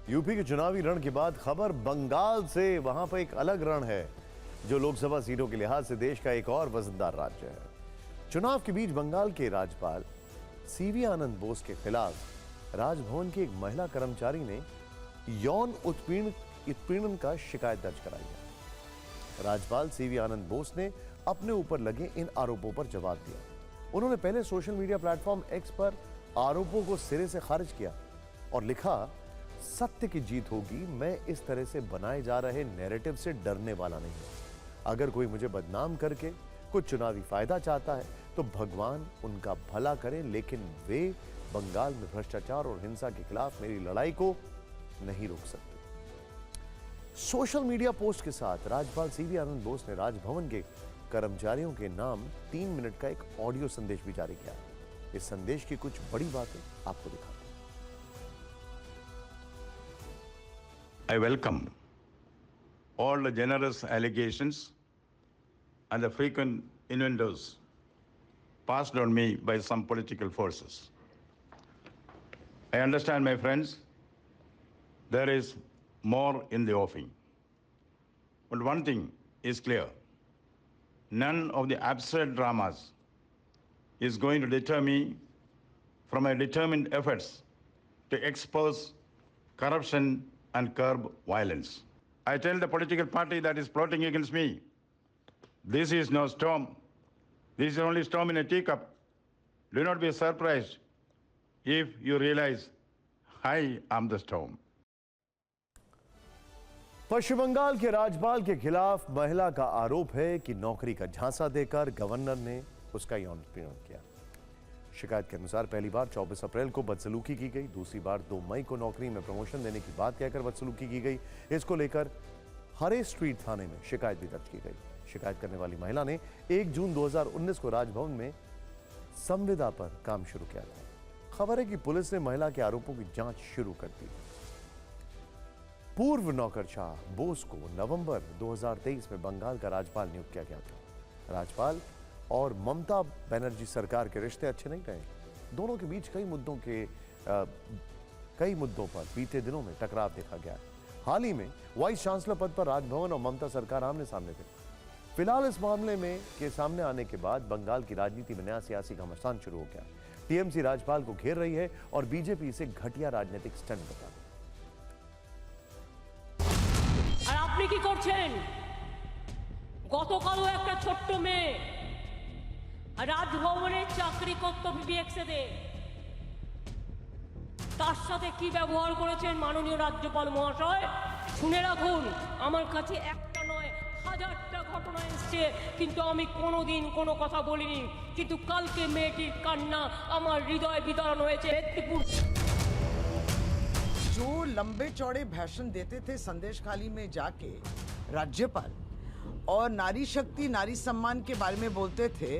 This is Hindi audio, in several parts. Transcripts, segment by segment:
यूपी के चुनावी रण के बाद खबर बंगाल से। वहां पर एक अलग रण है जो लोकसभा सीटों के लिहाज से देश का एक और वजनदार राज्य है। चुनाव के बीच बंगाल के राज्यपाल सीवी आनंद बोस के खिलाफ राजभवन की एक महिला कर्मचारी ने यौन उत्पीड़न का शिकायत दर्ज कराई है। राज्यपाल सीवी आनंद बोस ने अपने ऊपर लगे इन आरोपों पर जवाब दिया। उन्होंने पहले सोशल मीडिया प्लेटफॉर्म एक्स पर आरोपों को सिरे से खारिज किया और लिखा, सत्य की जीत होगी। मैं इस तरह से बनाए जा रहे नैरेटिव से डरने वाला नहीं हूं। अगर कोई मुझे बदनाम करके कुछ चुनावी फायदा चाहता है तो भगवान उनका भला करे, लेकिन वे बंगाल में भ्रष्टाचार और हिंसा के खिलाफ मेरी लड़ाई को नहीं रोक सकते। सोशल मीडिया पोस्ट के साथ राज्यपाल सीवी आनंद बोस ने राजभवन के कर्मचारियों के नाम 3 मिनट का एक ऑडियो संदेश भी जारी किया। इस संदेश की कुछ बड़ी बातें आपको दिखाते हैं। I welcome all the generous allegations and the frequent innuendos passed on me by some political forces. I understand, my friends, there is more in the offing. But one thing is clear. None of the absurd dramas is going to deter me from my determined efforts to expose corruption and curb violence. I tell the political party that is plotting against me, this is no storm. This is only storm in a teacup. Do not be surprised if you realize I am the storm. पश्चिम बंगाल के राज्यपाल के खिलाफ महिला का आरोप है कि नौकरी का झांसा देकर गवर्नर ने उसका यौन उत्पीड़न किया। शिकायत के अनुसार पहली बार 24 अप्रैल को बदसलूकी की गई, दूसरी बार 2 मई को नौकरी में प्रमोशन देने की बात कहकर बदसलूकी की गई। इसको लेकर हरे स्ट्रीट थाने में शिकायत भी दर्ज की गई। शिकायत करने वाली महिला ने 1 जून 2019 को राजभवन में संविदा पर काम शुरू किया था। खबर है कि पुलिस ने महिला के आरोपों की जांच शुरू कर दी। पूर्व नौकरशाह बोस को नवंबर 2023 में बंगाल का राज्यपाल नियुक्त किया गया था। राज्यपाल और ममता बनर्जी सरकार के रिश्ते अच्छे नहीं रहे। दोनों के बीच कई मुद्दों पर बीते दिनों में टकराव देखा गया है। हाल ही में वाइस चांसलर पद पर राजभवन और ममता सरकार आमने सामने थे। फिलहाल इस मामले में के सामने आने के बाद बंगाल की राजनीति में नया सियासी घमासान शुरू हो गया है। टीएमसी राज्यपाल को घेर रही है और बीजेपी इसे घटिया राजनीतिक स्टंट बता रही है। আর আপনি কি করছেন? গতকালও একটা ছোট্ট মেয়ে রাজভবনে চাকরি করত বিবিএক্সে, তার সাথে কি ব্যবহার করেছেন মাননীয় রাজ্যপাল মহাশয় শুনে রাখুন। আমার কাছে একটা নয় হাজারটা ঘটনা এসছে, কিন্তু আমি কোনোদিন কোনো কথা বলিনি। কিন্তু কালকে মেয়েটির কান্না আমার হৃদয় বিদারণ হয়েছে। जो लंबे चौड़े भाषण देते थे संदेश खाली में जाके राज्यपाल, और नारी शक्ति नारी सम्मान के बारे में बोलते थे,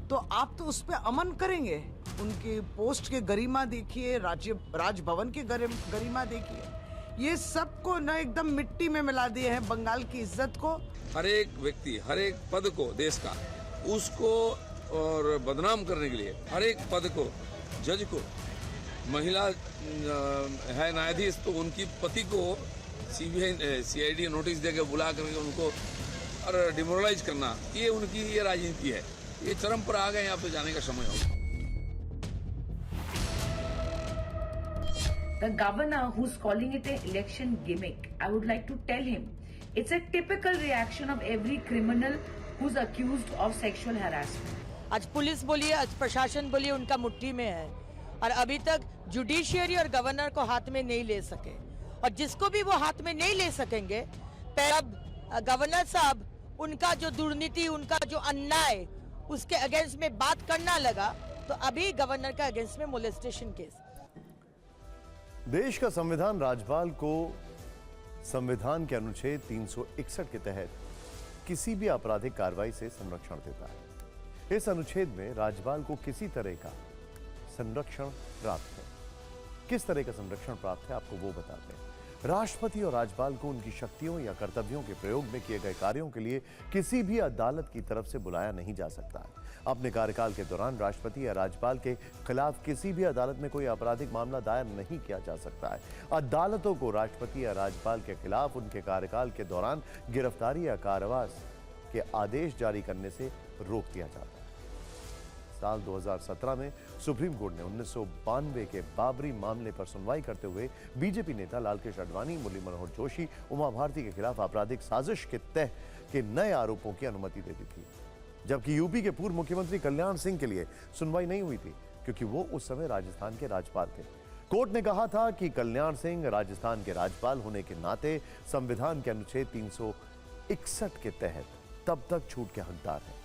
तो आप तो उस पर अमन करेंगे। उनके पोस्ट के गरिमा देखिए, राजभवन के गरिमा देखिए, ये सबको न एकदम मिट्टी में मिला दिए हैं बंगाल की इज्जत को। हर एक व्यक्ति हर एक पद को देश का उसको और बदनाम करने के लिए हर एक पद को, जज को, महिला है न्यायाधीश तो उनकी पति को सीआईडी नोटिस देकर बुला करके उनको और डिमोरलाइज करना, ये उनकी ये राजनीति है। ये चरम पर आ गए, यहाँ पे जाने का समय होगा। The governor who's calling it an election gimmick, I would like to tell him, it's a typical reaction of every criminal who's accused of sexual harassment. आज पुलिस बोलिए, आज प्रशासन बोलिए, उनका मुट्ठी में है और अभी तक जुडिशियरी और गवर्नर को हाथ में नहीं ले सके। और जिसको भी वो हाथ में नहीं ले सकेंगे, तब गवर्नर साहब उनका जो दुर्नीति, उनका जो अन्याय, उसके अगेंस्ट में बात करना लगा, तो अभी गवर्नर का अगेंस्ट में मोलेस्टेशन केस। देश का संविधान राज्यपाल को संविधान के अनुच्छेद 361 के तहत किसी भी आपराधिक कार्रवाई से संरक्षण देता है। इस अनुच्छेद में राज्यपाल को किसी तरह का संरक्षण प्राप्त है। किस तरह का संरक्षण प्राप्त है आपको वो बताते हैं। राष्ट्रपति और राज्यपाल को उनकी शक्तियों या कर्तव्यों के प्रयोग में किए गए कार्यों के लिए किसी भी अदालत की तरफ से बुलाया नहीं जा सकता है। अपने कार्यकाल के दौरान राष्ट्रपति या राज्यपाल के खिलाफ किसी भी अदालत में कोई आपराधिक मामला दायर नहीं किया जा सकता है। अदालतों को राष्ट्रपति या राज्यपाल के खिलाफ उनके कार्यकाल के दौरान गिरफ्तारी या कारावास के आदेश जारी करने से रोक दिया जाता है। साल 2017 में सुप्रीम कोर्ट ने 1992 के बाबरी मामले पर सुनवाई करते हुए बीजेपी नेता लालकृष्ण आडवाणी, मुरली मनोहर जोशी, उमा भारती के खिलाफ आपराधिक साजिश के तहत के नए आरोपों की अनुमति दे दी थी, जबकि यूपी के पूर्व मुख्यमंत्री कल्याण सिंह के लिए सुनवाई नहीं हुई थी क्योंकि वो उस समय राजस्थान के राज्यपाल थे। कोर्ट ने कहा था कि कल्याण सिंह राजस्थान के राज्यपाल होने के नाते संविधान के अनुच्छेद 361 के तहत तब तक छूट के हकदार हैं।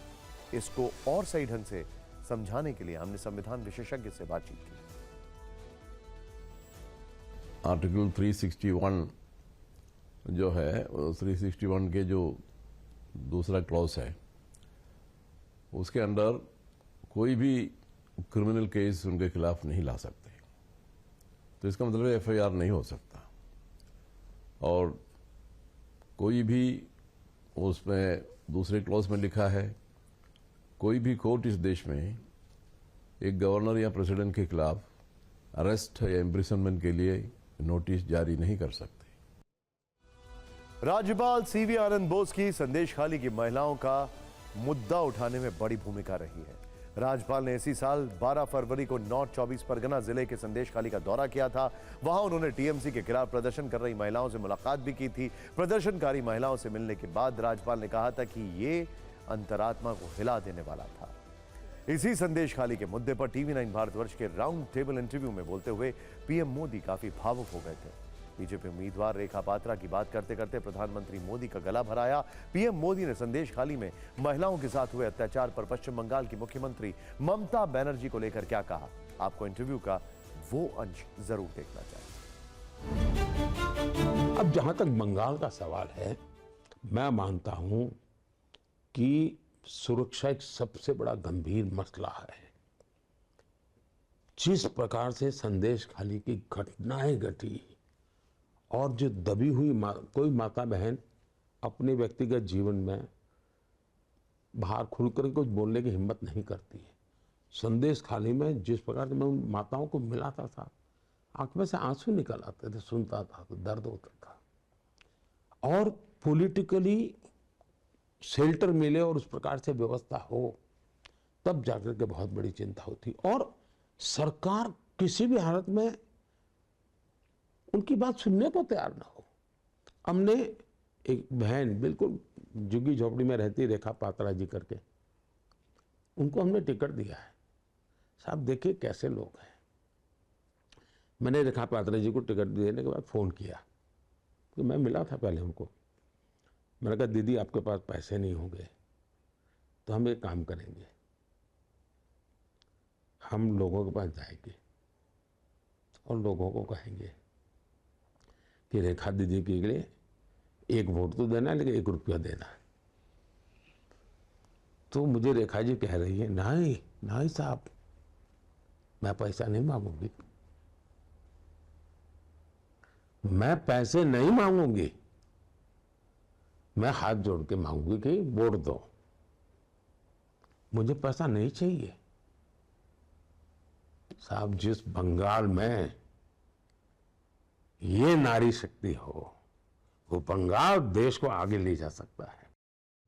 इसको और सही ढंग से समझाने के लिए हमने संविधान विशेषज्ञ से बातचीत की। आर्टिकल 361 जो है 361 के जो दूसरा क्लॉज है उसके अंडर कोई भी क्रिमिनल केस उनके खिलाफ नहीं ला सकते, तो इसका मतलब एफआईआर नहीं हो सकता। और कोई भी उसमें दूसरे क्लॉज में लिखा है कोई भी कोर्ट इस देश में एक गवर्नर या प्रेसिडेंट के खिलाफ अरेस्ट या इम्प्रिजनमेंट के लिए नोटिस जारी नहीं कर सकते। राज्यपाल सीवी आनंद बोस की संदेशखाली की महिलाओं का मुद्दा उठाने में बड़ी भूमिका रही है। राज्यपाल ने इसी साल 12 फरवरी को नॉर्थ 24 परगना जिले के संदेशखाली का दौरा किया था। वहां उन्होंने टीएमसी के खिलाफ प्रदर्शन कर रही महिलाओं से मुलाकात भी की थी। प्रदर्शनकारी महिलाओं से मिलने के बाद राज्यपाल ने कहा था कि ये अंतरात्मा को हिला देने वाला था। इसी संदेशखाली के मुद्दे पर टीवी 9 भारतवर्ष के राउंड टेबल इंटरव्यू में बोलते हुए पीएम मोदी काफी भावुक हो गए थे। बीजेपी उम्मीदवार रेखा पात्रा की बात करते करते प्रधानमंत्री मोदी का गला भराया। पीएम मोदी ने संदेशखाली में महिलाओं के साथ हुए अत्याचार पर पश्चिम बंगाल की मुख्यमंत्री ममता बनर्जी को लेकर क्या कहा, आपको इंटरव्यू का वो अंश जरूर देखना चाहिए। अब जहां तक बंगाल का सवाल है, मैं मानता हूं कि सुरक्षा एक सबसे बड़ा गंभीर मसला है। जिस प्रकार से संदेशखाली की घटनाएं घटी और जो दबी हुई कोई माता बहन अपने व्यक्तिगत जीवन में बाहर खुलकर कुछ बोलने की हिम्मत नहीं करती है। संदेशखाली में जिस प्रकार से मैं उन माताओं को मिलाता था, आंख में से आंसू निकल आते थे, सुनता था तो दर्द होता था। और पॉलिटिकली शेल्टर मिले और उस प्रकार से व्यवस्था हो, तब जाकर के बहुत बड़ी चिंता होती। और सरकार किसी भी हालत में उनकी बात सुनने को तैयार ना हो। हमने एक बहन बिल्कुल झुग्गी झोपड़ी में रहती, रेखा पात्रा जी करके, उनको हमने टिकट दिया है। साहब देखिए कैसे लोग हैं। मैंने रेखा पात्रा जी को टिकट देने के बाद फ़ोन किया कि मैं मिला था पहले उनको। मैंने कहा दीदी आपके पास पैसे नहीं होंगे तो हम एक काम करेंगे, हम लोगों के पास जाएंगे और लोगों को कहेंगे कि रेखा दीदी के लिए एक वोट तो देना है, लेकिन 1 रुपया देना है। तो मुझे रेखा जी कह रही है, नहीं नहीं साहब, मैं पैसा नहीं मांगूंगी, मैं पैसे नहीं मांगूंगी, मैं हाथ जोड़ के मांगूंगी कि वोट दो, मुझे पैसा नहीं चाहिए। साहब जिस बंगाल में ये नारी शक्ति हो, वो बंगाल देश को आगे ले जा सकता है।